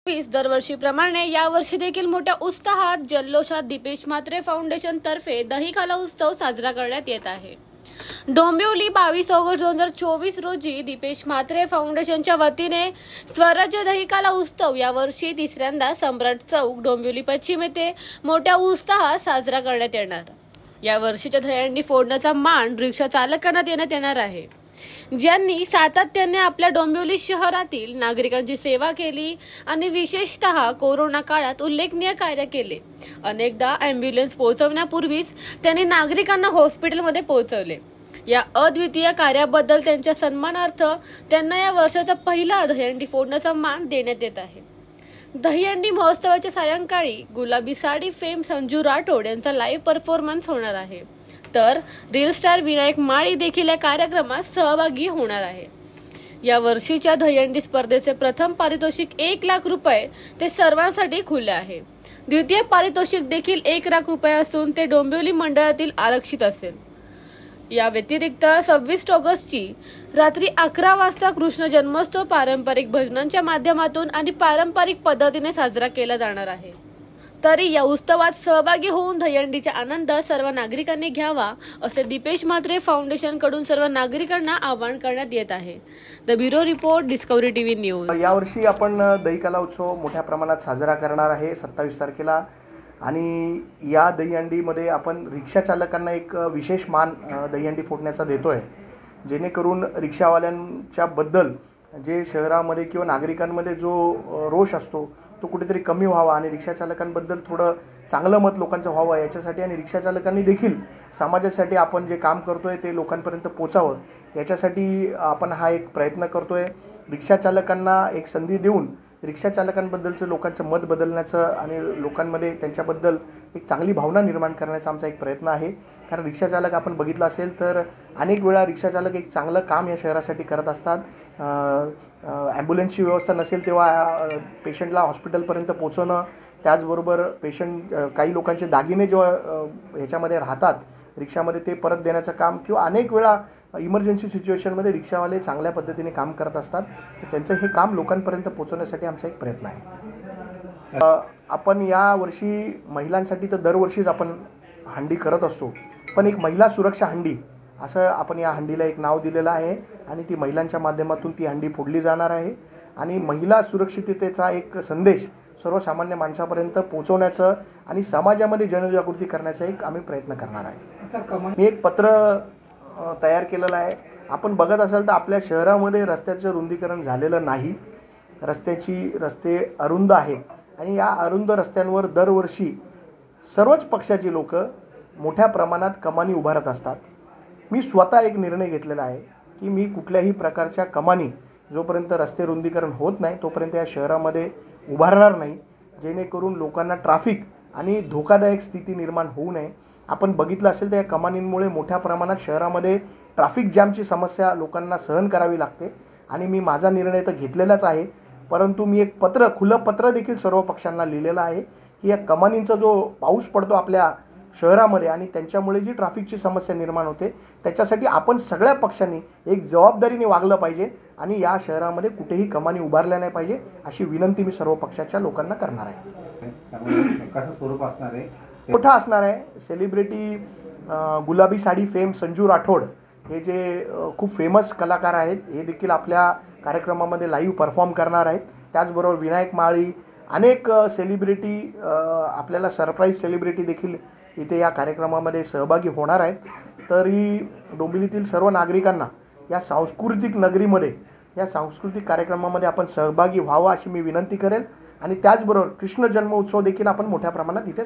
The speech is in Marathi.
दरवर्षीप्रमाणे यावर्षी देखील मोठ्या उत्साहात जल्लोषात दीपेश म्हात्रे फाउंडेशन तर्फे दहीकाला उत्सव साजरा करण्यात येत आहे। डोंबिवली 22 ऑगस्ट 2024 रोजी दीपेश म्हात्रे फाउंडेशनच्या वतीने स्वराज्य दहीकाला उत्सव यावर्षी तिसऱ्यांदा सम्राट चौक डोंबिवली पश्चिम येथे मोठ्या उत्साहात साजरा करण्यात येणार। या वर्षीच्या दहीहंडी फोडण्याचा मान रिक्षा चालकांना देण्यात येणार आहे, ज्यांनी सातत्याने आपल्या डोंबिवली शहरातील नागरिकांची सेवा केली आणि विशेषतः कोरोना काळात उल्लेखनीय कार्य केले। अनेकदा ॲम्ब्युलन्स पोहोचवण्यापूर्वीच त्यांनी नागरिकांना हॉस्पिटलमध्ये पोहोचवले। या अद्वितीय कार्याबद्दल त्यांच्या सन्मानार्थ त्यांना या वर्षाचा पहिला दहीहंडी फोडण्याचा मान देण्यात येत आहे। दहीहंडी महोत्सवाच्या सायंकाळी गुलाबी साडी फेम संजू राठोड यांचा लाईव्ह परफॉर्मन्स होणार आहे, तर रील स्टार विनायक माळी देखील या कार्यक्रमात सहभागी होणार आहे। या वर्षीच्या दहीहंडी स्पर्धेचे प्रथम पारितोषिक 1 लाख रुपये ते सर्वांसाठी खुले आहे। द्वितीय पारितोषिक देखील 1 लाख रुपये असून ते डोंबिवली मंडळातील आरक्षित असेल। या व्यतिरिक्त 26 ऑगस्टची रात्री 11 वाजता कृष्ण जन्मोत्सव पारंपरिक भजनांच्या माध्यमातून आणि पारंपरिक पद्धतीने साजरा केला जाणार आहे। तरी या उत्सवात सहभागी होऊन दहीहंडीचा आनंद सर्व नागरिकांनी घ्यावा असे दीपेश म्हात्रे फाउंडेशन कडून सर्व नागरिकांना आवाहन करण्यात येत आहे। The bureau report, discovery TV news. यावर्षी आपण दहीकाला उत्सव मोठ्या प्रमाणात साजरा करणार आहे 27 तारखेला, आणि या दहीहंडीमध्ये आपण रिक्षा चालकांना एक विशेष मान दहीहंडी फोडण्याचा देतोय, जेणेकरून रिक्षावाल्यांच्या बद्दल जे शहरामध्ये किंवा नागरिकांमध्ये जो रोष असतो तो कुठेतरी कमी व्हावा आणि रिक्षा चालकांबद्दल थोडं चांगलं मत लोकांचं व्हावं याच्यासाठी, आणि रिक्षा चालकांनी देखील समाजासाठी आपण जे काम करतोय ते लोकांपर्यंत पोचावं याच्यासाठी आपण हा एक प्रयत्न करतोय। रिक्षा चालकांना एक संधी देऊन रिक्षा चालकांबद्दलचं लोकांचं मत बदलण्याचं आणि लोकांमध्ये त्यांच्याबद्दल एक चांगली भावना निर्माण करण्याचा आमचा एक प्रयत्न आहे। कारण रिक्षा चालक आपण बघितलं असेल तर अनेक वेळा रिक्षा चालक एक चांगलं काम या शहरासाठी करत असतात। ॲम्ब्युलन्सची व्यवस्था नसेल तेव्हा पेशंटला हॉस्पिटलपर्यंत पोहोचवणं, त्याचबरोबर काही लोकांचे दागिने जेव्हा ह्याच्यामध्ये राहतात रिक्षामध्ये ते परत देण्याचं काम, किंवा अनेक वेळा इमर्जन्सी सिच्युएशनमध्ये रिक्षावाले चांगल्या पद्धतीने काम करत असतात, तर त्यांचं हे काम लोकांपर्यंत पोहोचवण्यासाठी आमचा एक प्रयत्न आहे। आपण यावर्षी महिलांसाठी तर दरवर्षीच आपण हंडी करत असतो, पण एक महिला सुरक्षा हंडी असं आपण या हंडीला एक नाव दिलेलं आहे, आणि ती महिलांच्या माध्यमातून ती हंडी फोडली जाणार आहे आणि महिला सुरक्षिततेचा एक संदेश सर्वसामान्य माणसापर्यंत पोहोचवण्याचं आणि समाजामध्ये जनजागृती करण्याचा एक आम्ही प्रयत्न करणार आहे। मी एक पत्र तयार केलेलं आहे। आपण बघत असाल तर आपल्या शहरामध्ये रस्त्याचं रुंदीकरण झालेलं नाही, रस्ते अरुंद आहेत आणि या अरुंद रस्त्यांवर दरवर्षी सर्वच पक्षाची लोक मोठ्या प्रमाणात कमानी उभारत असतात। मी स्वतः एक निर्णय घेतलेला आहे की मी कुठल्याही प्रकारच्या कमानी जोपर्यंत रस्ते रुंदीकरण होत नाही तोपर्यंत या शहरामध्ये उभारणार नाही, जेणेकरून लोकांना ट्रॅफिक आणि धोकादायक स्थिती निर्माण होऊ नये। आपण बघितलं असेल तर या कमानींमुळे मोठ्या प्रमाणात शहरामध्ये ट्रॅफिक जॅमची समस्या लोकांना सहन करावी लागते, आणि मी माझा निर्णय तर घेतलेलाच आहे, परंतु मी एक खुलं पत्र देखील सर्व पक्षांना लिहिलेलं आहे की या कमानींचा जो पाऊस पडतो आपल्या शहरामध्ये आणि त्यांच्यामुळे जी ट्रॅफिकची समस्या निर्माण होते त्याच्यासाठी आपण सगळ्या पक्षांनी एक जबाबदारीने वागलं पाहिजे आणि या शहरामध्ये कुठेही कमानी उभारल्या नाही पाहिजे अशी विनंती मी सर्व पक्षाच्या लोकांना करणार आहे। कसं स्वरूप असणार आहे? मोठा असणार आहे। सेलिब्रिटी गुलाबी साडी फेम संजू राठोड हे जे खूप फेमस कलाकार आहेत हे देखील आपल्या कार्यक्रमामध्ये लाईव्ह परफॉर्म करणार आहेत। त्याचबरोबर विनायक माळी, अनेक सेलिब्रिटी, आपल्याला सरप्राईज सेलिब्रिटी देखील इथे या कार्यक्रमामध्ये सहभागी होणार आहेत। तरी डोंबिवलीतील सर्व नागरिकांना या सांस्कृतिक नगरीमध्ये या सांस्कृतिक कार्यक्रमामध्ये आपण सहभागी व्हावं अशी मी विनंती करेल, आणि त्याचबरोबर कृष्ण जन्मोत्सव देखील आपण मोठ्या प्रमाणात इथे